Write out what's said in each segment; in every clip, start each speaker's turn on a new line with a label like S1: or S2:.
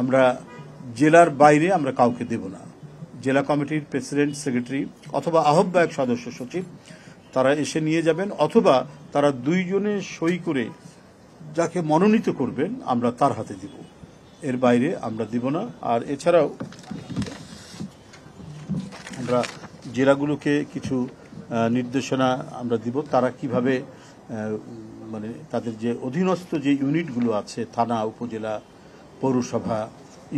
S1: আমরা জেলার বাইরে আমরা কাউকে দেব না। জেলা কমিটির প্রেসিডেন্ট, সেক্রেটারি অথবা আহ্বায়ক সদস্য সচিব তারা এসে নিয়ে যাবেন, অথবা তারা দুইজনে সই করে যাকে মনোনীত করবেন আমরা তার হাতে দিব। এর বাইরে আমরা দিব না। আর এছাড়াও আমরা জেলাগুলোকে কিছু নির্দেশনা আমরা দিব, তারা কিভাবে মানে তাদের যে অধীনস্থ যে ইউনিটগুলো আছে, থানা, উপজেলা, পৌরসভা,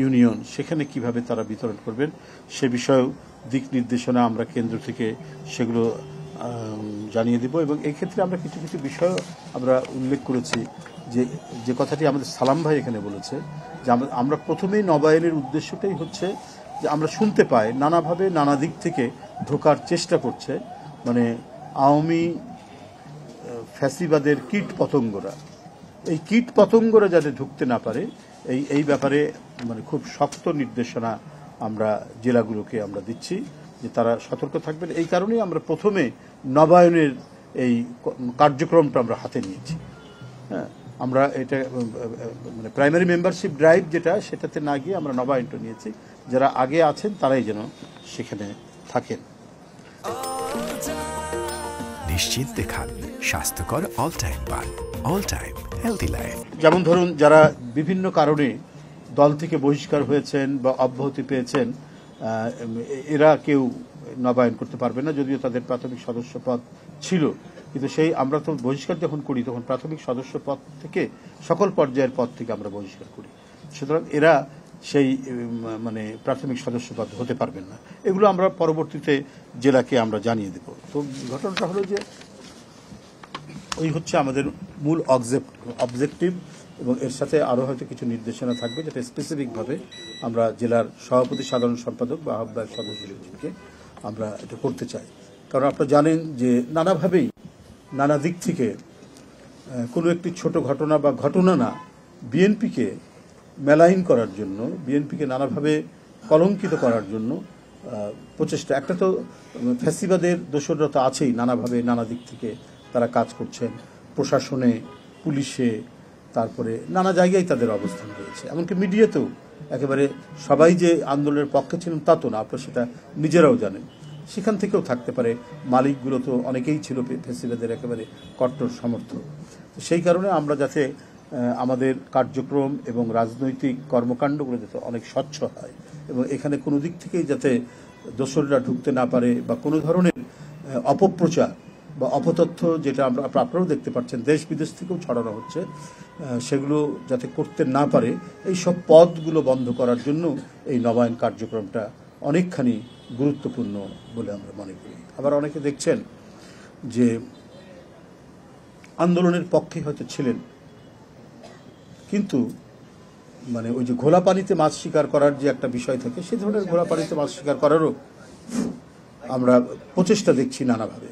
S1: ইউনিয়ন, সেখানে কিভাবে তারা বিতরণ করবেন সে বিষয়েও দিক নির্দেশনা আমরা কেন্দ্র থেকে সেগুলো জানিয়ে দেব। এবং এই ক্ষেত্রে আমরা কিছু কিছু বিষয় আমরা উল্লেখ করেছি, যে কথাটি আমাদের সালাম ভাই এখানে বলেছে, যে আমরা প্রথমেই নবায়নের উদ্দেশ্যটাই হচ্ছে যে আমরা শুনতে পাই নানাভাবে নানা দিক থেকে ঢোকার চেষ্টা করছে, মানে আওয়ামী ফ্যাসিবাদের কীট পতঙ্গরা, এই কীট পতঙ্গরা যাতে ঢুকতে না পারে এই ব্যাপারে মানে খুব শক্ত নির্দেশনা আমরা জেলাগুলোকে আমরা দিচ্ছি যে তারা সতর্ক থাকবেন। এই কারণেই আমরা প্রথমে নবায়নের এই কার্যক্রমটা আমরা হাতে নিয়েছি। হ্যাঁ, আমরা এটা মানে প্রাইমারি মেম্বারশিপ ড্রাইভ যেটা, সেটাতে না গিয়ে আমরা নবায়নটা নিয়েছি। যারা আগে আছেন তারাই যেন সেখানে থাকেন।
S2: নিশ্চিন্তে খান স্বাস্থ্যকর অল টাইম পান, অল টাইম হেলদি লাইফ।
S1: যেমন ধরুন, যারা বিভিন্ন কারণে দল থেকে বহিষ্কার হয়েছেন বা অব্যাহতি পেয়েছেন, এরা কেউ নবায়ন করতে পারবে না, যদিও তাদের প্রাথমিক সদস্য পদ ছিল। কিন্তু সেই আমরা তো বহিষ্কার যখন করি তখন প্রাথমিক সদস্য পদ থেকে সকল পর্যায়ের পদ থেকে আমরা বহিষ্কার করি। সুতরাং এরা সেই মানে প্রাথমিক সদস্য পদ হতে পারবেন না। এগুলো আমরা পরবর্তীতে জেলাকে আমরা জানিয়ে দেব। তো ঘটনাটা হলো যে ওই হচ্ছে আমাদের মূল অবজেক্টিভ, এবং এর সাথে আরও হয়তো কিছু নির্দেশনা থাকবে যেটা স্পেসিফিকভাবে আমরা জেলার সভাপতি, সাধারণ সম্পাদক বা আহ্বায়ক সদস্যকে আমরা এটা করতে চাই। কারণ আপনারা জানেন যে নানাভাবেই নানা দিক থেকে কোনো একটি ছোট ঘটনা বা ঘটনা না, বিএনপিকে মেলাইন করার জন্য, বিএনপিকে নানাভাবে কলঙ্কিত করার জন্য প্রচেষ্টা। একটা তো ফ্যাসিবাদের দোসররা তো আছেই, নানাভাবে নানা দিক থেকে তারা কাজ করছেন, প্রশাসনে, পুলিশে, তারপরে নানা জায়গায় তাদের অবস্থান রয়েছে। এমনকি মিডিয়াতেও একেবারে সবাই যে আন্দোলনের পক্ষে ছিলেন তা তো না, আপনারা সেটা নিজেরাও জানেন। সেখান থেকেও থাকতে পারে, মালিকগুলো তো অনেকেই ছিল ফ্যাসিবাদের একেবারে কট্টর সমর্থক। সেই কারণে আমরা যাতে আমাদের কার্যক্রম এবং রাজনৈতিক কর্মকাণ্ডগুলো যাতে অনেক স্বচ্ছ হয় এবং এখানে কোনো দিক থেকেই যাতে দোসররা ঢুকতে না পারে বা কোনো ধরনের অপপ্রচার বা অপতথ্য, যেটা আপনারাও দেখতে পাচ্ছেন দেশ বিদেশ থেকেও ছড়ানো হচ্ছে, সেগুলো যাতে করতে না পারে, এই সব পদগুলো বন্ধ করার জন্য এই নবায়ন কার্যক্রমটা অনেকখানি গুরুত্বপূর্ণ বলে আমরা মনে করি। আবার অনেকে দেখছেন যে আন্দোলনের পক্ষে হয়তো ছিলেন, কিন্তু মানে ওই যে ঘোলা পানিতে মাছ শিকার করার যে একটা বিষয় থাকে, সেই ধরনের ঘোলা পানিতে মাছ শিকার করারও আমরা প্রচেষ্টা দেখছি নানাভাবে।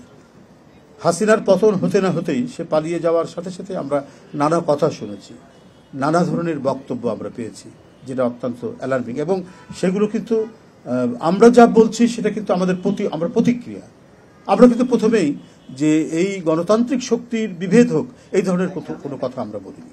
S1: হাসিনার পতন হতে না হতেই সে পালিয়ে যাওয়ার সাথে সাথে আমরা নানা কথা শুনেছি, নানা ধরনের বক্তব্য আমরা পেয়েছি, যেটা অত্যন্ত অ্যালার্মিং। এবং সেগুলো কিন্তু আমরা যা বলছি সেটা কিন্তু আমাদের আমরা প্রতিক্রিয়া। আমরা কিন্তু প্রথমেই যে এই গণতান্ত্রিক শক্তির বিভেদ হোক, এই ধরনের কোনো কথা আমরা বলিনি।